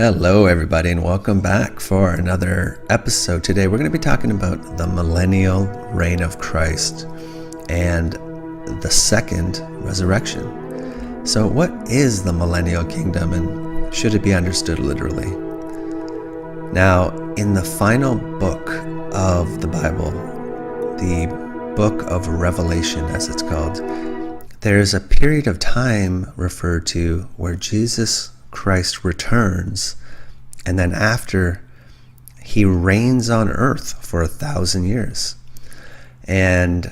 Hello everybody, and welcome back for another episode. Today we're going to be talking about the millennial reign of Christ and the second resurrection. So what is the millennial kingdom, and should it be understood literally? Now, in the final book of the Bible, the book of Revelation as it's called, there's a period of time referred to where Jesus Christ returns, and then after, he reigns on earth for 1,000 years, and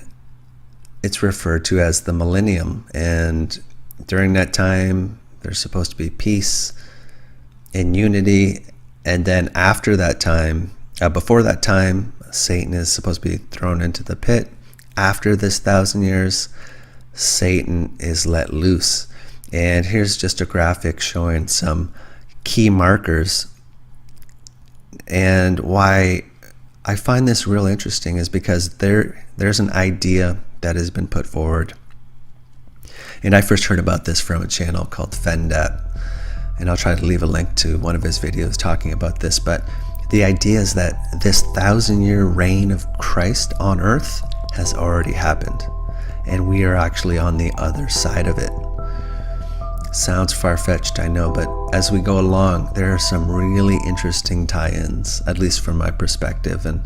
it's referred to as the millennium. And during that time there's supposed to be peace and unity, and then after that time, before that time, Satan is supposed to be thrown into the pit. After this 1,000 years, Satan is let loose. And here's just a graphic showing some key markers. And why I find this real interesting is because there's an idea that has been put forward. And I first heard about this from a channel called Fendat. And I'll try to leave a link to one of his videos talking about this. But the idea is that this 1,000-year reign of Christ on earth has already happened. And we are actually on the other side of it. Sounds far-fetched, I know, but as we go along, there are some really interesting tie-ins, at least from my perspective. And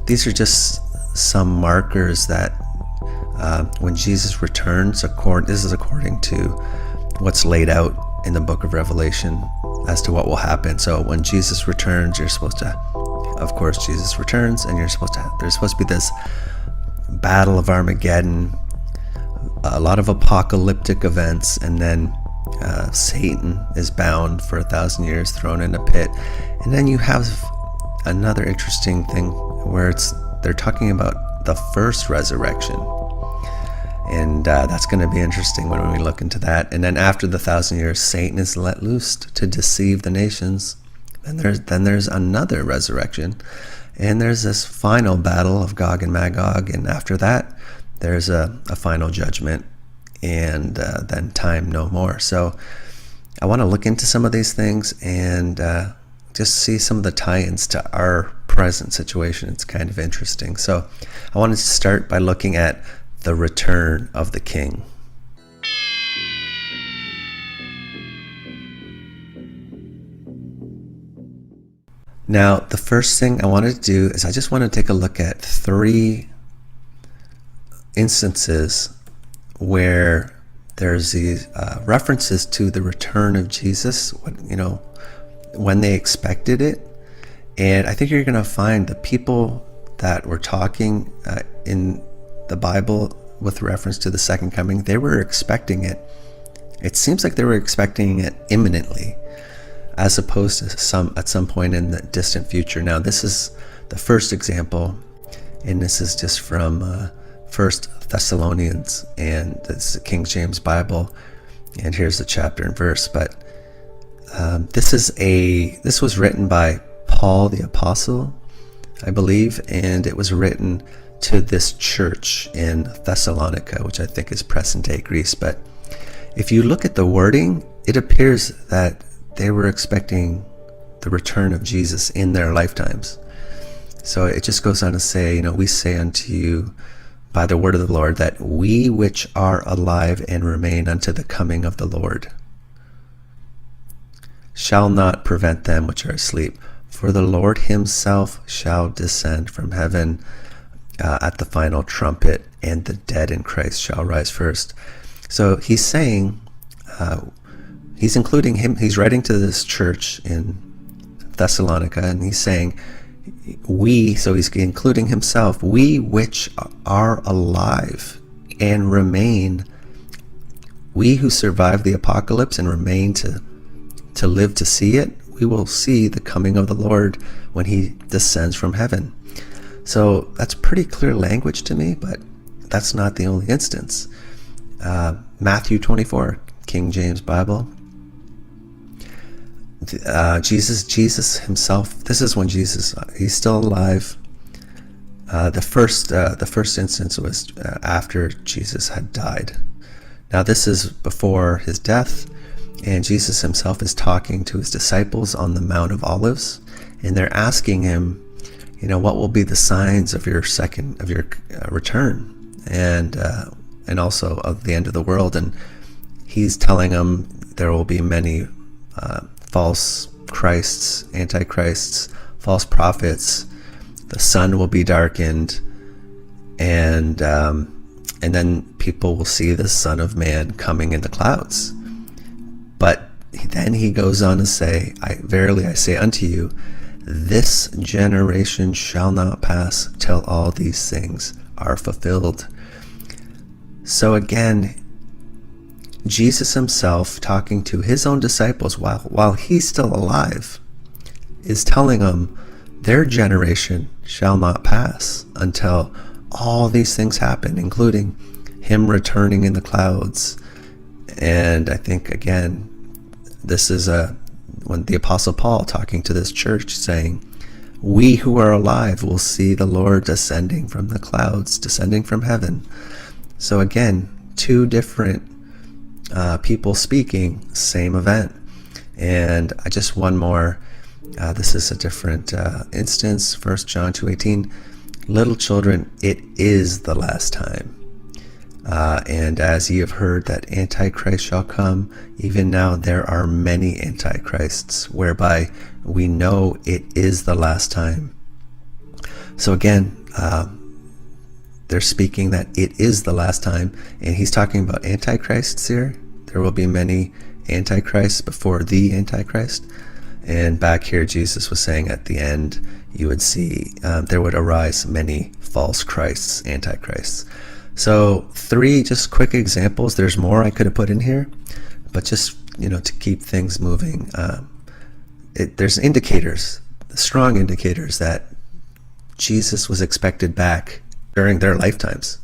these are just some markers that when Jesus returns, this is according to what's laid out in the book of Revelation as to what will happen. So when Jesus returns, you're supposed to, of course, Jesus returns, and there's supposed to be this battle of Armageddon, a lot of apocalyptic events, and then Satan is bound for 1,000 years, thrown in a pit. And then you have another interesting thing where they're talking about the first resurrection, and that's going to be interesting when we look into that. And then after the 1,000 years, Satan is let loose to deceive the nations. Then there's another resurrection, and there's this final battle of Gog and Magog, and after that there's a final judgment, and then time no more. So I want to look into some of these things and just see some of the tie-ins to our present situation. It's kind of interesting. So I wanted to start by looking at the return of the King. Now, the first thing I wanted to do is I just want to take a look at 3 instances where there's these references to the return of Jesus, when they expected it. And I think you're going to find the people that were talking in the Bible with reference to the second coming, they were expecting it. It seems like they were expecting it imminently, as opposed to at some point in the distant future. Now, this is the first example, and this is just from First Thessalonians, and it's the King James Bible, and here's the chapter and verse. But this was written by Paul the Apostle, I believe, and it was written to this church in Thessalonica, which I think is present-day Greece. But if you look at the wording, it appears that they were expecting the return of Jesus in their lifetimes. So it just goes on to say, we say unto you by the word of the Lord, that we which are alive and remain unto the coming of the Lord shall not prevent them which are asleep. For the Lord himself shall descend from heaven at the final trumpet, and the dead in Christ shall rise first. So he's saying, he's including him, he's writing to this church in Thessalonica, and he's saying, so he's including himself, we which are alive and remain, we who survive the apocalypse and remain to live to see it, we will see the coming of the Lord when he descends from heaven. So that's pretty clear language to me, but that's not the only instance. Matthew 24, King James Bible. Jesus himself, this is when Jesus, he's still alive. The first instance was after Jesus had died. Now this is before his death, And Jesus himself is talking to his disciples on the Mount of Olives, and they're asking him, what will be the signs of your return, and also of the end of the world. And he's telling them there will be many false Christs, antichrists, false prophets. The sun will be darkened, and then people will see the Son of Man coming in the clouds. But then he goes on to say, verily I say unto you, this generation shall not pass till all these things are fulfilled. So again, Jesus himself, talking to his own disciples while he's still alive, is telling them their generation shall not pass until all these things happen, including him returning in the clouds. And I think, again, this is when the Apostle Paul talking to this church saying, we who are alive will see the Lord descending from the clouds, descending from heaven. So again, two different people speaking, same event. And just one more, this is a different instance, 1 John 2:18, little children, it is the last time. And as ye have heard that Antichrist shall come, even now there are many Antichrists, whereby we know it is the last time. So again, they're speaking that it is the last time, and he's talking about Antichrists here. There will be many Antichrists before the Antichrist. And back here, Jesus was saying at the end, you would see there would arise many false Christs, Antichrists. So 3 just quick examples. There's more I could have put in here, but just, to keep things moving. There's indicators, strong indicators that Jesus was expected back during their lifetimes.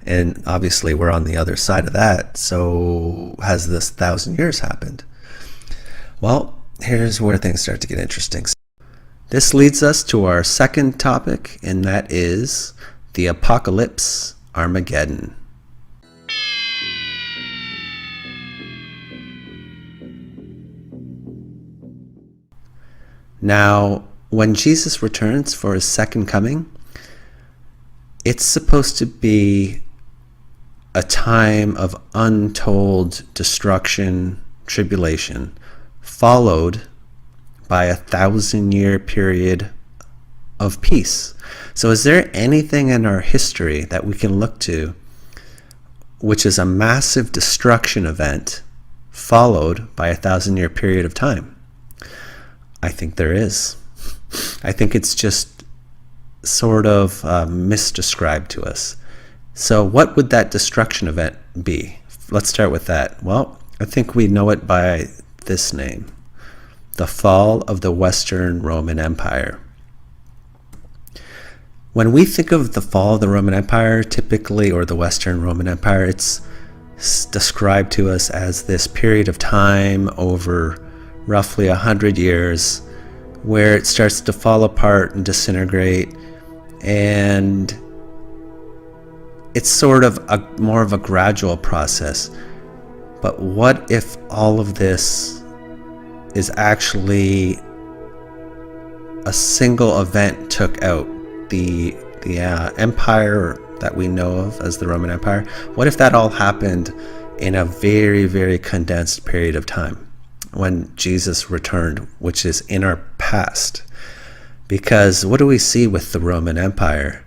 And obviously we're on the other side of that. So has this 1,000 years happened? Well, here's where things start to get interesting. This leads us to our second topic, and that is the apocalypse, Armageddon. Now, when Jesus returns for his second coming, it's supposed to be a time of untold destruction, tribulation, followed by a 1,000-year period of peace. So is there anything in our history that we can look to which is a massive destruction event followed by a 1,000-year period of time? I think there is. I think it's just sort of misdescribed to us. So what would that destruction event be? Let's start with that. Well, I think we know it by this name: the fall of the Western Roman Empire. When we think of the fall of the Roman Empire, typically, or the Western Roman Empire, it's described to us as this period of time over roughly 100 years where it starts to fall apart and disintegrate, and it's sort of more of a gradual process. But what if all of this is actually a single event took out the empire that we know of as the Roman Empire? What if that all happened in a very, very condensed period of time when Jesus returned, which is in our past? Because what do we see with the Roman Empire?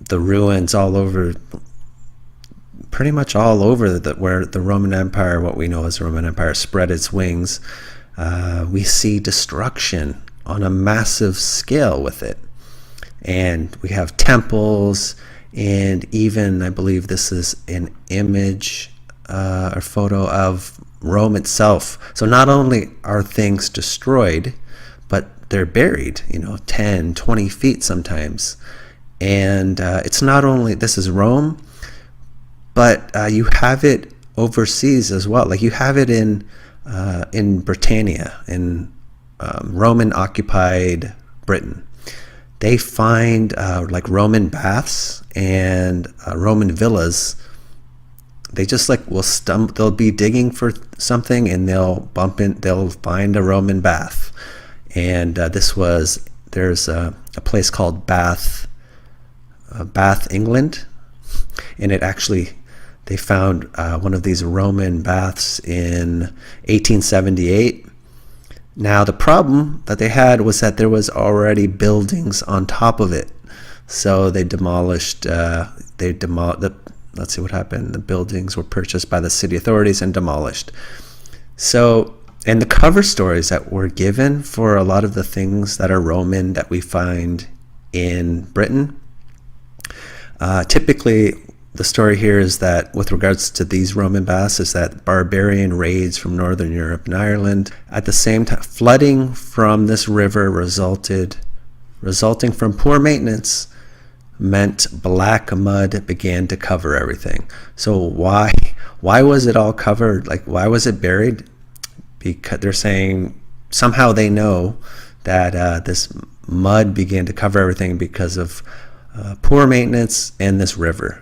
The ruins all over, pretty much all over where the Roman Empire, what we know as the Roman Empire, spread its wings. We see destruction on a massive scale with it. And we have temples, and even, I believe this is an image or photo of Rome itself. So not only are things destroyed, but they're buried, 10, 20 feet sometimes. And it's not only, this is Rome, but you have it overseas as well. Like you have it in Britannia, in Roman occupied Britain. They find like Roman baths and Roman villas they just like will they'll be digging for something and they'll find a Roman bath. And there's a place called Bath, England, and they found one of these Roman baths in 1878. Now the problem that they had was that there was already buildings on top of it, so they demolished. Let's see what happened. The buildings were purchased by the city authorities and demolished. So, and the cover stories that were given for a lot of the things that are Roman that we find in Britain, typically the story here is that with regards to these Roman baths is that barbarian raids from Northern Europe and Ireland, at the same time, flooding from this river resulting from poor maintenance, meant black mud began to cover everything. So why was it all covered? Like, why was it buried? Because they're saying somehow they know that this mud began to cover everything because of poor maintenance and this river.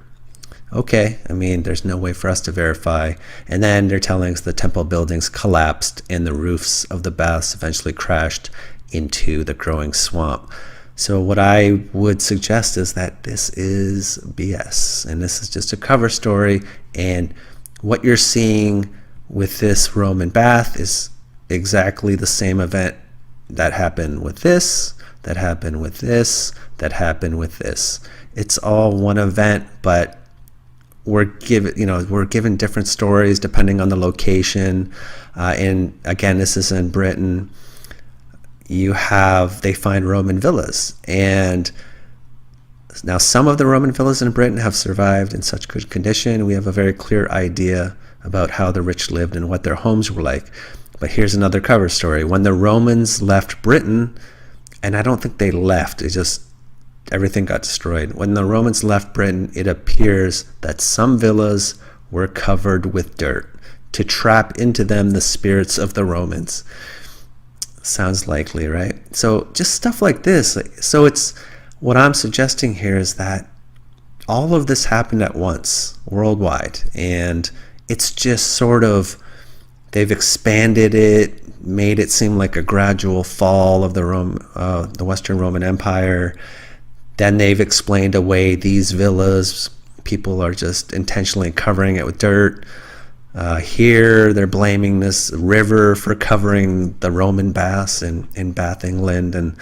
Okay, I mean, there's no way for us to verify. And then they're telling us the temple buildings collapsed and the roofs of the baths eventually crashed into the growing swamp. So what I would suggest is that this is BS, and this is just a cover story, and what you're seeing with this Roman bath is exactly the same event that happened with this, that happened with this, that happened with this. It's all one event, but we're given different stories depending on the location. And again, this is in Britain. They find Roman villas, and now some of the Roman villas in Britain have survived in such good condition. We have a very clear idea about how the rich lived and what their homes were like. But here's another cover story. When the Romans left Britain, and I don't think they left, everything got destroyed. When the Romans left Britain, it appears that some villas were covered with dirt to trap into them the spirits of the Romans. Sounds likely, right? So just stuff like this. So it's what I'm suggesting here is that all of this happened at once worldwide, and it's just sort of, they've expanded it, made it seem like a gradual fall of the Western Roman Empire. Then they've explained away these villas. People are just intentionally covering it with dirt. Here they're blaming this river for covering the Roman baths in Bath, England, and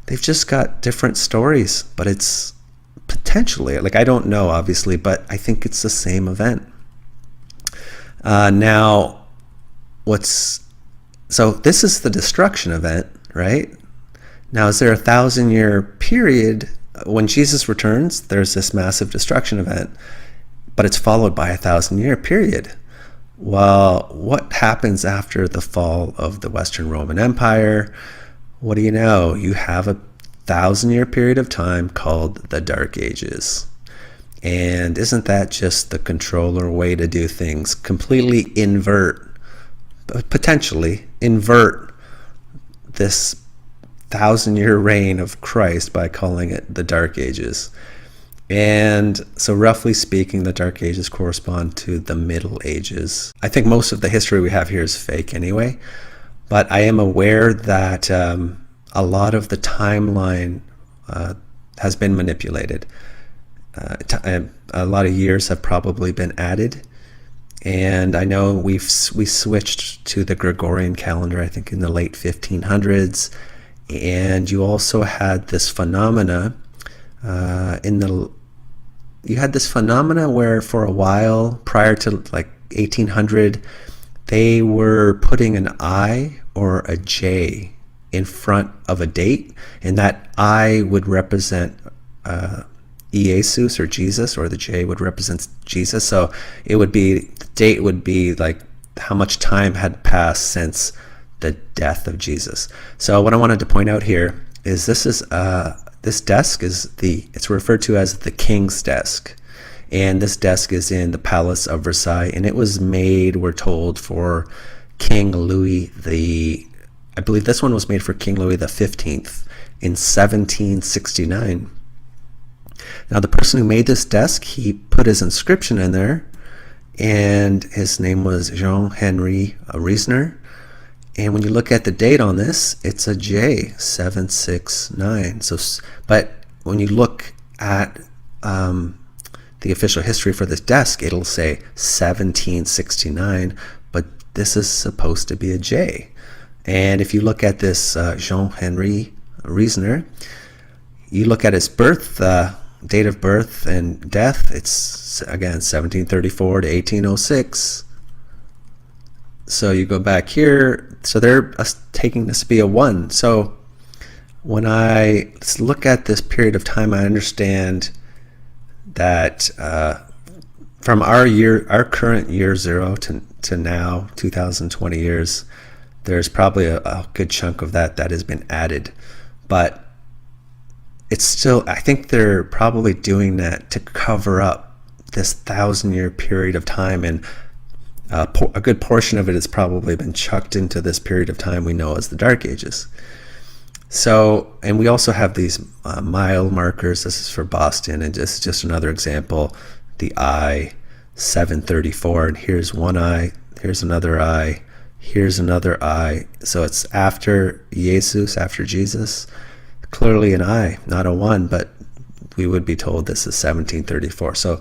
they've just got different stories, but it's potentially, like, I don't know obviously, but I think it's the same event. Now so this is the destruction event, right? Now, is there a 1,000-year period when Jesus returns? There's this massive destruction event, but it's followed by a 1,000-year period. Well, what happens after the fall of the Western Roman Empire? What do you know? You have a 1,000-year period of time called the Dark Ages. And isn't that just the controller way to do things? Completely potentially invert this 1,000-year reign of Christ by calling it the Dark Ages. And so roughly speaking, the Dark Ages correspond to the Middle Ages. I think most of the history we have here is fake anyway, but I am aware that a lot of the timeline has been manipulated. A lot of years have probably been added, and I know we switched to the Gregorian calendar, I think in the late 1500s, and you also had this phenomena where for a while prior to like 1800, they were putting an I or a J in front of a date, and that I would represent Jesus or Jesus, or the J would represent Jesus. So it would be, the date would be like how much time had passed since the death of Jesus. So what I wanted to point out here is this desk it's referred to as the king's desk, and this desk is in the Palace of Versailles, and it was made, we're told, for King Louis I believe this one was made for King Louis XV in 1769. Now the person who made this desk, he put his inscription in there, and his name was Jean-Henri Reisner. And when you look at the date on this, it's a J, 769. But when you look at the official history for this desk, it'll say 1769, but this is supposed to be a J. And if you look at this Jean-Henri Reisner, you look at his birth, date of birth and death, it's again 1734 to 1806. So you go back here, so they're taking this to be a 1. So when I look at this period of time, I understand that from our current year 0 to now 2020 years, there's probably a good chunk of that has been added. But it's still, I think they're probably doing that to cover up this 1,000-year period of time, and a good portion of it has probably been chucked into this period of time we know as the Dark Ages. So, and we also have these mile markers. This is for Boston, and this is just another example. The I, 734, and here's one I, here's another I, here's another I. So it's after Jesus, after Jesus. Clearly an I, not a 1, but we would be told this is 1734. So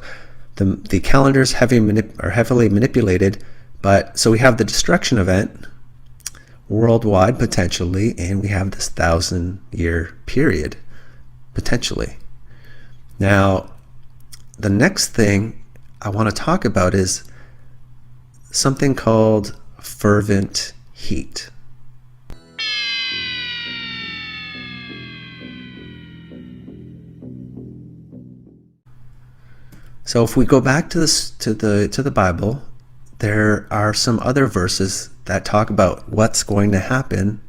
the calendars are heavily manipulated, but so we have the destruction event worldwide potentially, and we have this 1,000-year period potentially. Now, the next thing I want to talk about is something called fervent heat. So if we go back to the Bible, there are some other verses that talk about what's going to happen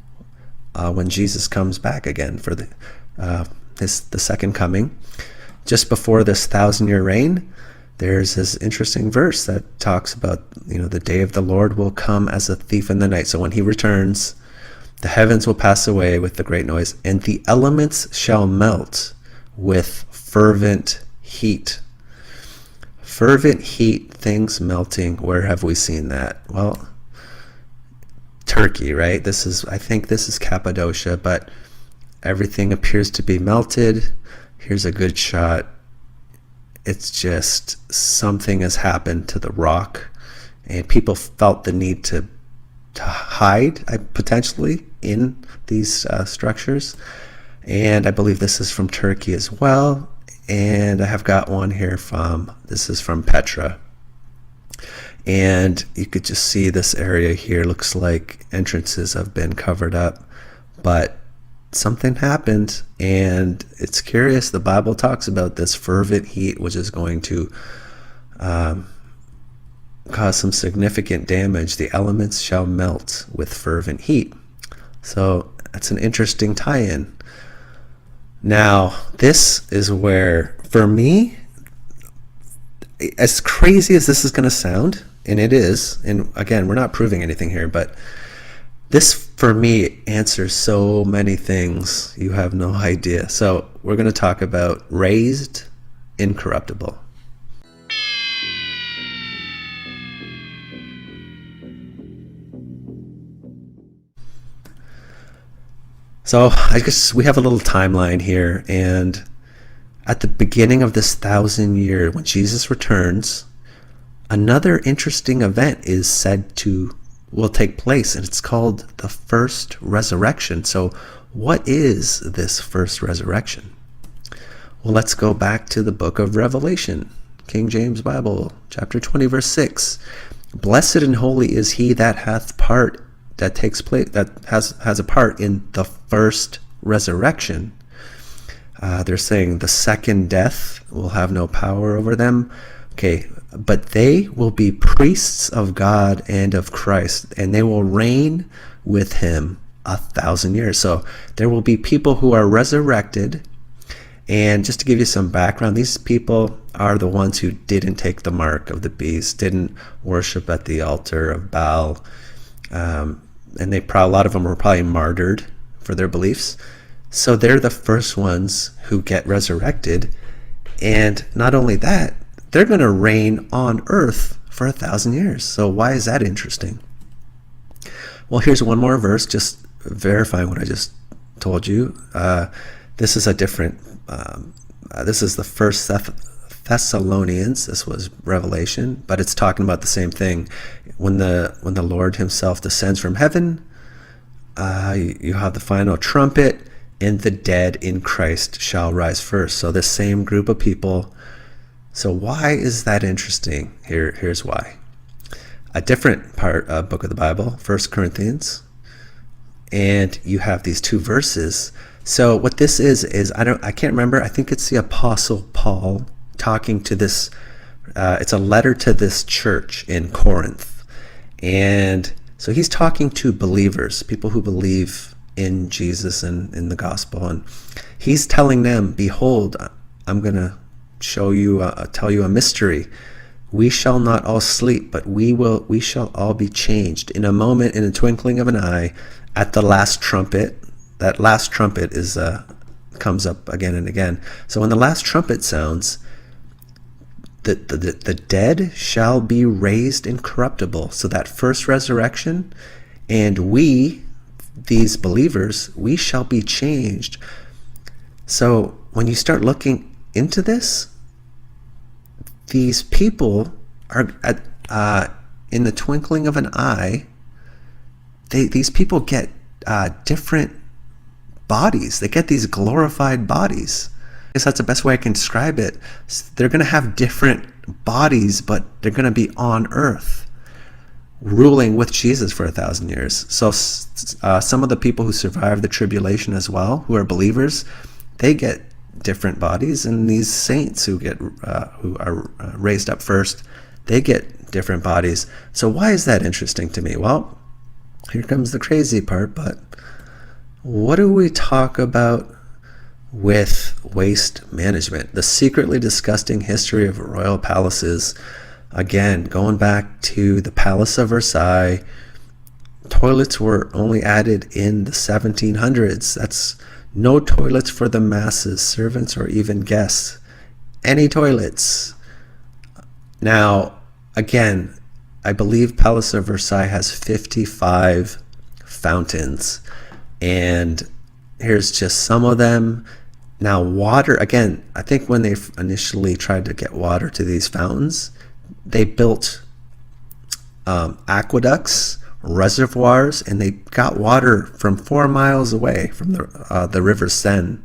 when Jesus comes back again for the second coming. Just before this 1,000-year reign, there's this interesting verse that talks about, the day of the Lord will come as a thief in the night. So when he returns, the heavens will pass away with the great noise, and the elements shall melt with fervent heat. Fervent heat, things melting. Where have we seen that? Well, Turkey, right? I think this is Cappadocia, but everything appears to be melted. Here's a good shot. It's just something has happened to the rock, and people felt the need to hide, potentially, in these structures. And I believe this is from Turkey as well. And I have got one here this is from Petra. And you could just see this area here. Looks like entrances have been covered up, but something happened, and it's curious. The Bible talks about this fervent heat, which is going to cause some significant damage. The elements shall melt with fervent heat. So that's an interesting tie-in. Now, this is where, for me, as crazy as this is going to sound, and it is, and again, we're not proving anything here, but this, for me, answers so many things you have no idea. So we're going to talk about raised incorruptible. So I guess we have a little timeline here, and at the beginning of this 1,000-year, when Jesus returns, another interesting event is said will take place, and it's called the first resurrection. So what is this first resurrection? Well, let's go back to the book of Revelation, King James Bible, chapter 20, verse 6. Blessed and holy is he that has a part in the first resurrection. They're saying the second death will have no power over them. Okay, but they will be priests of God and of Christ, and they will reign with him 1,000 years. So there will be people who are resurrected. And just to give you some background, these people are the ones who didn't take the mark of the beast, didn't worship at the altar of Baal, and a lot of them were probably martyred for their beliefs. So they're the first ones who get resurrected. And not only that, they're going to reign on earth for 1,000 years. So why is that interesting? Well, here's one more verse, just verifying what I just told you. This is a different, this is the first Thessalonians. This was Revelation, but it's talking about the same thing. When the Lord himself descends from heaven, you have the final trumpet, and the dead in Christ shall rise first. So the same group of people. So why is that interesting? Here's why. A different book of the Bible, 1 Corinthians, and you have these two verses. So what this is I can't remember. I think it's the Apostle Paul talking to this. It's a letter to this church in Corinth, and so he's talking to believers, people who believe in Jesus and in the gospel, and he's telling them, "Behold, I'm going to show you, tell you a mystery. We shall not all sleep, but we shall all be changed in a moment, in a twinkling of an eye, at the last trumpet." That last trumpet is comes up again and again. So when the last trumpet sounds, the dead shall be raised incorruptible. So that first resurrection, and we, these believers, we shall be changed. So when you start looking into this, these people are in the twinkling of an eye. These people get different bodies. They get these glorified bodies. I guess that's the best way I can describe it. They're going to have different bodies, but they're going to be on earth, ruling with Jesus for 1,000 years. So some of the people who survive the tribulation as well, who are believers, they get different bodies, and these saints who are raised up first, they get different bodies. So why is that interesting to me? Well, here comes the crazy part, but what do we talk about with waste management? The secretly disgusting history of royal palaces. Again, going back to the Palace of Versailles, toilets were only added in the 1700s. That's no toilets for the masses, servants, or even guests. Any toilets. Now, again, I believe Palace of Versailles has 55 fountains. And here's just some of them. Now, water, again, I think when they initially tried to get water to these fountains, they built aqueducts, reservoirs, and they got water from 4 miles away from the River Seine.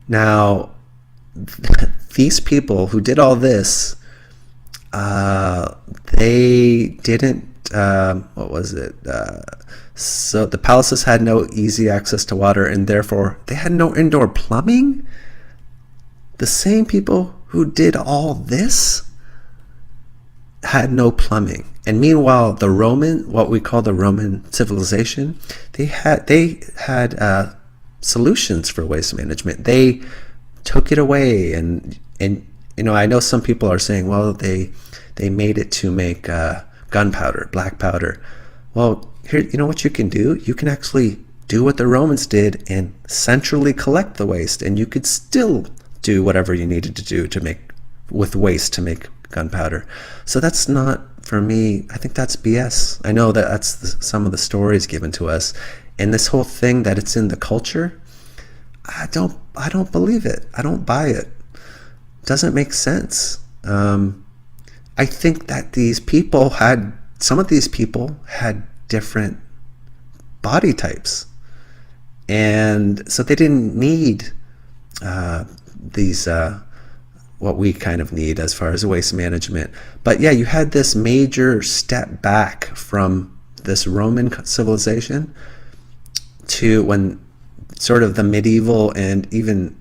Now, these people who did all this, they didn't, so the palaces had no easy access to water, and therefore they had no indoor plumbing. The same people who did all this had no plumbing. And meanwhile, the Roman, what we call the Roman civilization, they had solutions for waste management. They took it away, and I know some people are saying, well, they made it to make gunpowder, black powder. Well, here, you know what you can do? You can actually do what the Romans did and centrally collect the waste, and you could still do whatever you needed to do to make with waste to make gunpowder. So that's not, for me, I think that's BS. I know that that's some of the stories given to us, and this whole thing that it's in the culture, I don't believe it. I don't buy it. It doesn't make sense. I think that some of these people had different body types, and so they didn't need these what we kind of need as far as waste management. But yeah, you had this major step back from this Roman civilization to when sort of the medieval and even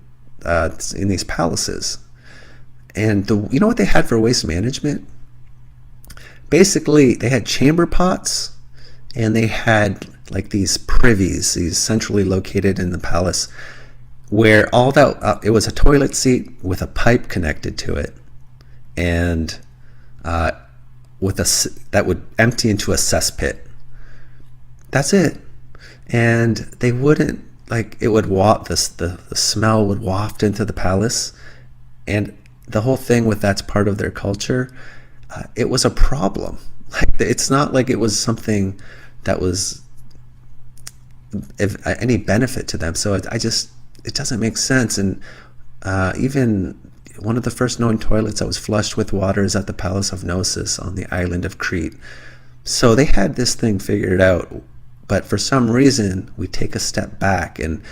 in these palaces. And you know what they had for waste management? Basically, they had chamber pots, and they had like these privies, these centrally located in the palace, where all that it was a toilet seat with a pipe connected to it, and that would empty into a cesspit. That's it. And they wouldn't, like, it would the smell would waft into the palace, and the whole thing with that's part of their culture. it was a problem. Like, it's not like it was something that was any benefit to them. So it doesn't make sense. And even one of the first known toilets that was flushed with water is at the Palace of Knossos on the island of Crete. So they had this thing figured out, but for some reason we take a step back. And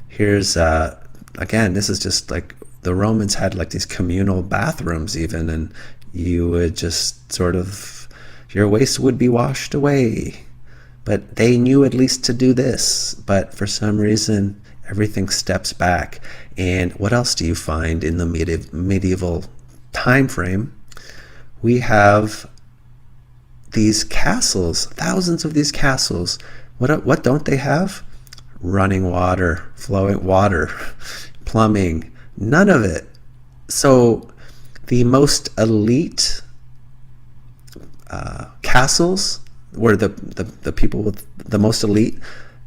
here's again, this is just like the Romans had like these communal bathrooms even, and you would just sort of, your waste would be washed away. But they knew at least to do this, but for some reason everything steps back. And what else do you find in the medieval time frame? We have these castles, thousands of these castles. What don't they have? Running water, flowing water, plumbing, none of it. So the most elite castles were the people with the most elite,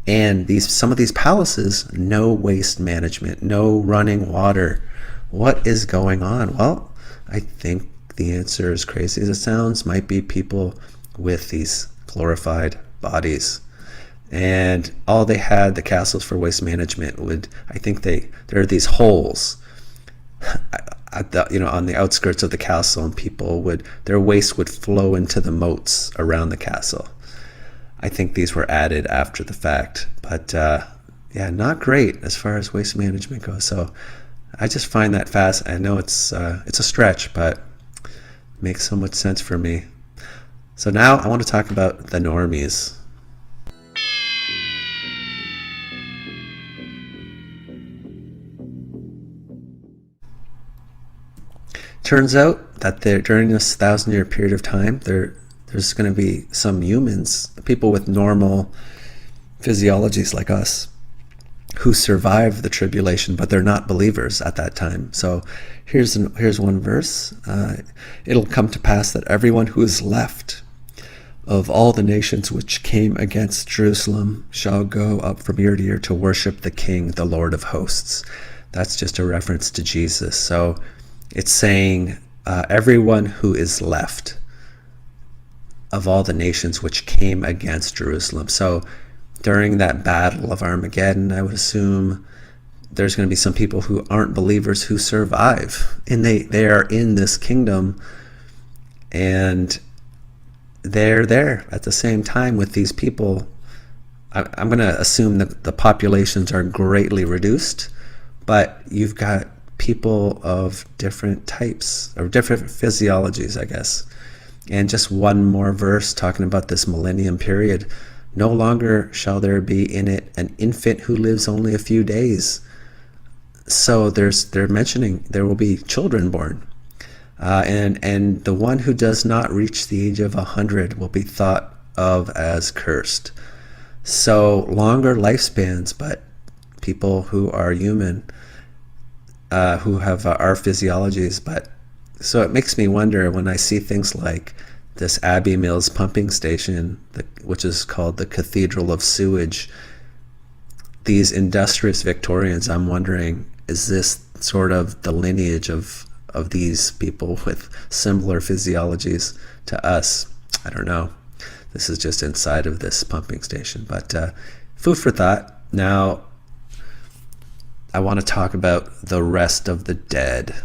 and some of these palaces, no waste management, no running water. What is going on? Well, I think the answer, as crazy as it sounds, might be people with these glorified bodies. And all they had, the castles for waste management, I think there are these holes at on the outskirts of the castle, and their waste would flow into the moats around the castle. I think these were added after the fact, but yeah, not great as far as waste management goes. So I just find that fast. I know it's a stretch, but it makes so much sense for me. So now I want to talk about the normies. Turns out that during this 1,000-year period of time, there's going to be some humans, people with normal physiologies like us, who survive the tribulation, but they're not believers at that time. So here's one verse. It'll come to pass that everyone who is left of all the nations which came against Jerusalem shall go up from year to year to worship the King, the Lord of hosts. That's just a reference to Jesus. So it's saying everyone who is left of all the nations which came against Jerusalem. So during that battle of Armageddon, I would assume there's going to be some people who aren't believers who survive, and they are in this kingdom, and they're there at the same time with these people. I'm going to assume that the populations are greatly reduced, but you've got people of different types or different physiologies, I guess. And just one more verse talking about this millennium period. No longer shall there be in it an infant who lives only a few days. So they're mentioning there will be children born. And the one who does not reach the age of 100 will be thought of as cursed. So longer lifespans, but people who are human, who have our physiologies. But so it makes me wonder when I see things like this Abbey Mills pumping station, which is called the Cathedral of Sewage, these industrious Victorians, I'm wondering, is this sort of the lineage of these people with similar physiologies to us? I don't know. This is just inside of this pumping station, but food for thought. Now, I want to talk about the rest of the dead.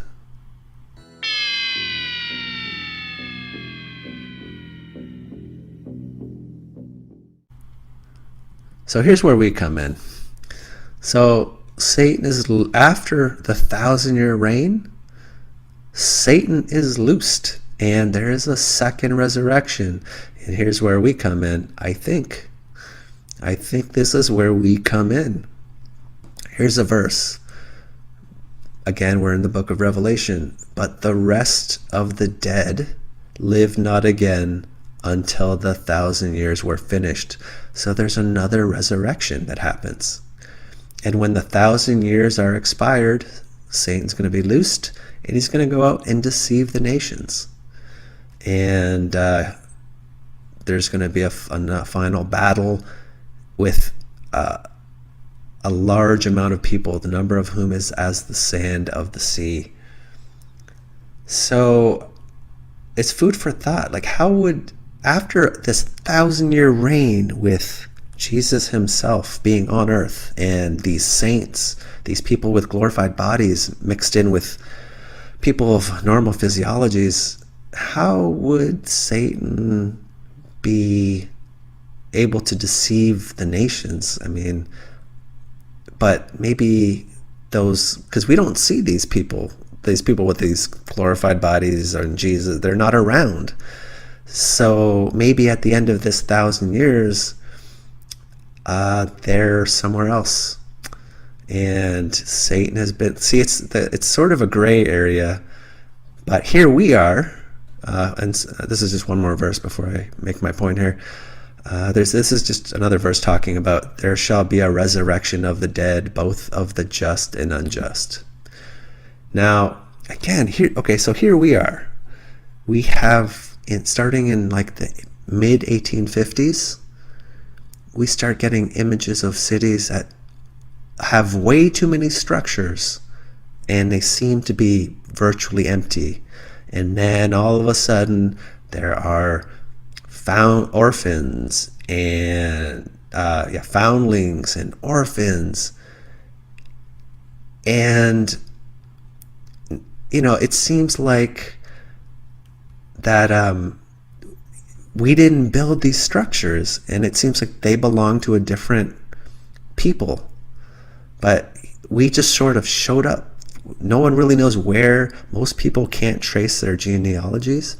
So here's where we come in. So Satan is, after the 1,000-year reign, Satan is loosed, and there is a second resurrection. And here's where we come in. I think this is where we come in. Here's a verse. Again, we're in the book of Revelation. But the rest of the dead live not again until the 1,000 years were finished. So there's another resurrection that happens. And when the 1,000 years are expired, Satan's going to be loosed, and he's going to go out and deceive the nations. And there's going to be a final battle with a large amount of people, the number of whom is as the sand of the sea. So, it's food for thought. Like, how would, after this 1,000-year reign with Jesus himself being on earth and these saints, these people with glorified bodies mixed in with people of normal physiologies, how would Satan be able to deceive the nations? I mean, but maybe those, because we don't see these people with these glorified bodies and Jesus, they're not around. So maybe at the end of this 1,000 years, they're somewhere else. And Satan has been, see, it's sort of a gray area, but here we are, and this is just one more verse before I make my point here. This is just another verse talking about there shall be a resurrection of the dead, both of the just and unjust. Now, again, so here we are. We have, starting in like the mid 1850s, we start getting images of cities that have way too many structures, and they seem to be virtually empty. And then all of a sudden, there are found orphans and foundlings and orphans, and it seems like that we didn't build these structures, and it seems like they belong to a different people, but we just sort of showed up. No one really knows where. Most people can't trace their genealogies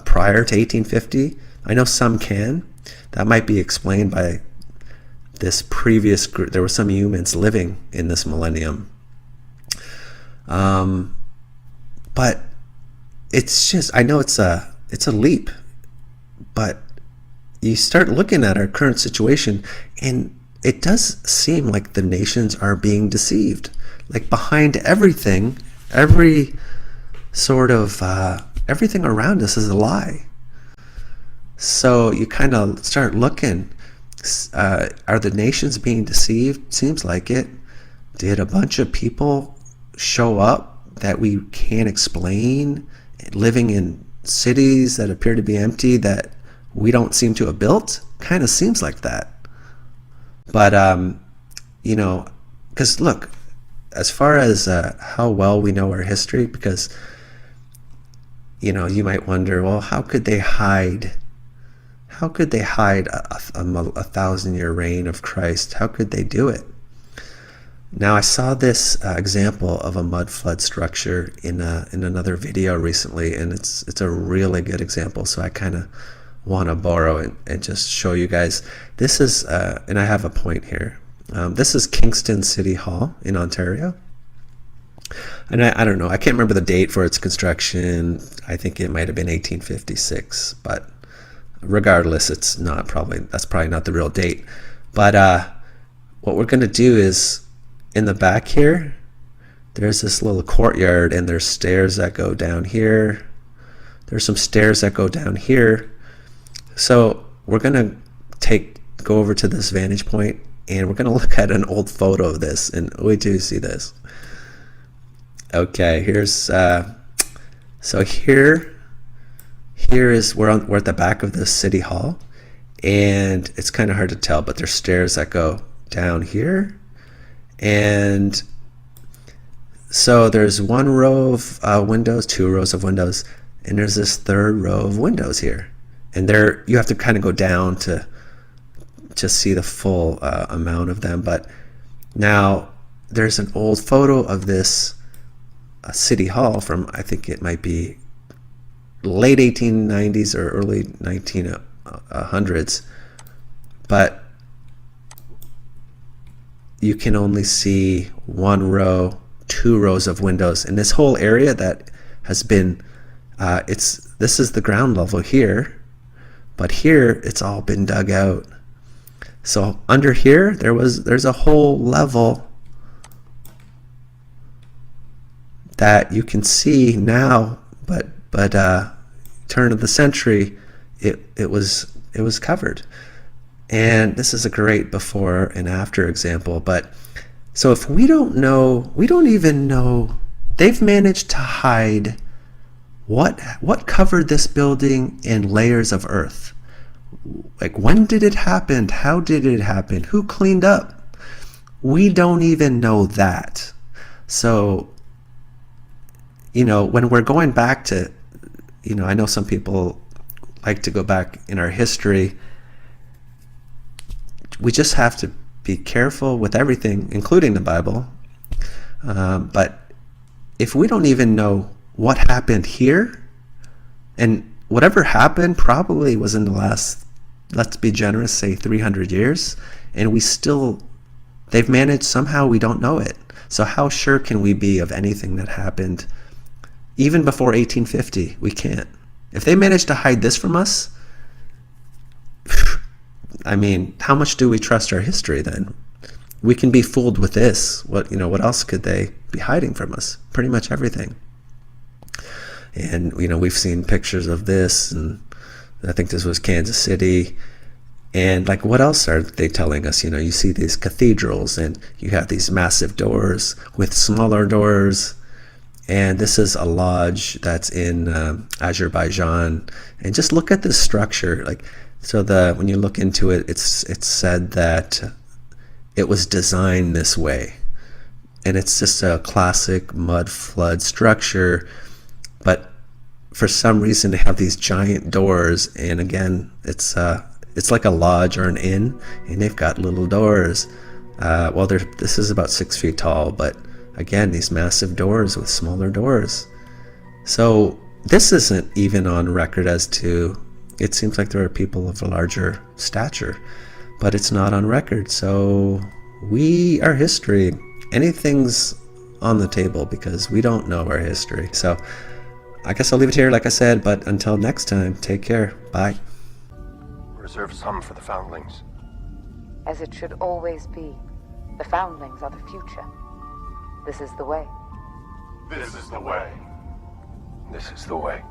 prior to 1850. I know some can. That might be explained by this previous group. There were some humans living in this millennium. But it's just, I know it's a leap, but you start looking at our current situation, and it does seem like the nations are being deceived. Like, behind everything, every sort of, everything around us is a lie. So you kind of start looking, are the nations being deceived? Seems like it. Did a bunch of people show up that we can't explain, living in cities that appear to be empty that we don't seem to have built? Kind of seems like that. But, because look, as far as how well we know our history, because, you might wonder, well, how could they hide a 1,000-year reign of Christ? How could they do it? Now, I saw this example of a mud flood structure in another video recently, and it's a really good example. So I kind of want to borrow it and just show you guys. This is, and I have a point here. This is Kingston City Hall in Ontario. And I don't know, I can't remember the date for its construction. I think it might have been 1856, but regardless, that's probably not the real date. But what we're going to do is, in the back here, there's this little courtyard, and there's stairs that go down here. There's some stairs that go down here. So we're going to go over to this vantage point, and we're going to look at an old photo of this, and wait till you see this. Okay, here's so here is we're at the back of the city hall, and it's kind of hard to tell, but there's stairs that go down here, and so there's one row of windows, two rows of windows, and there's this third row of windows here, and there you have to kind of go down to see the full amount of them. But now there's an old photo of this city hall from, I think it might be late 1890s or early 1900s, but you can only see one row, two rows of windows, and this whole area that has been this is the ground level here, but here it's all been dug out. So under here there's a whole level that you can see now, but turn of the century it was covered. And this is a great before and after example. But so if we don't even know, they've managed to hide what covered this building in layers of earth? Like, when did it happen? How did it happen? Who cleaned up? We don't even know that. So, when we're going back to, I know some people like to go back in our history. We just have to be careful with everything, including the Bible. But if we don't even know what happened here, and whatever happened probably was in the last, let's be generous, say 300 years, and they've managed somehow, we don't know it. So how sure can we be of anything that happened even before 1850? We can't. If they managed to hide this from us, I mean, how much do we trust our history then? We can be fooled with this. What else could they be hiding from us? Pretty much everything. And, we've seen pictures of this, and I think this was Kansas City. And like, what else are they telling us? You see these cathedrals, and you have these massive doors with smaller doors. And this is a lodge that's in Azerbaijan. And just look at this structure. When you look into it, it's said that it was designed this way. And it's just a classic mud flood structure. But for some reason, they have these giant doors. And again, it's like a lodge or an inn, and they've got little doors. This is about 6 feet tall, but again, these massive doors with smaller doors. So this isn't even on record as to, it seems like there are people of a larger stature, but it's not on record. So our history, anything's on the table because we don't know our history. So I guess I'll leave it here, like I said, but until next time, take care. Bye. Reserve some for the foundlings. As it should always be. The foundlings are the future. This is the way. This is the way. This is the way.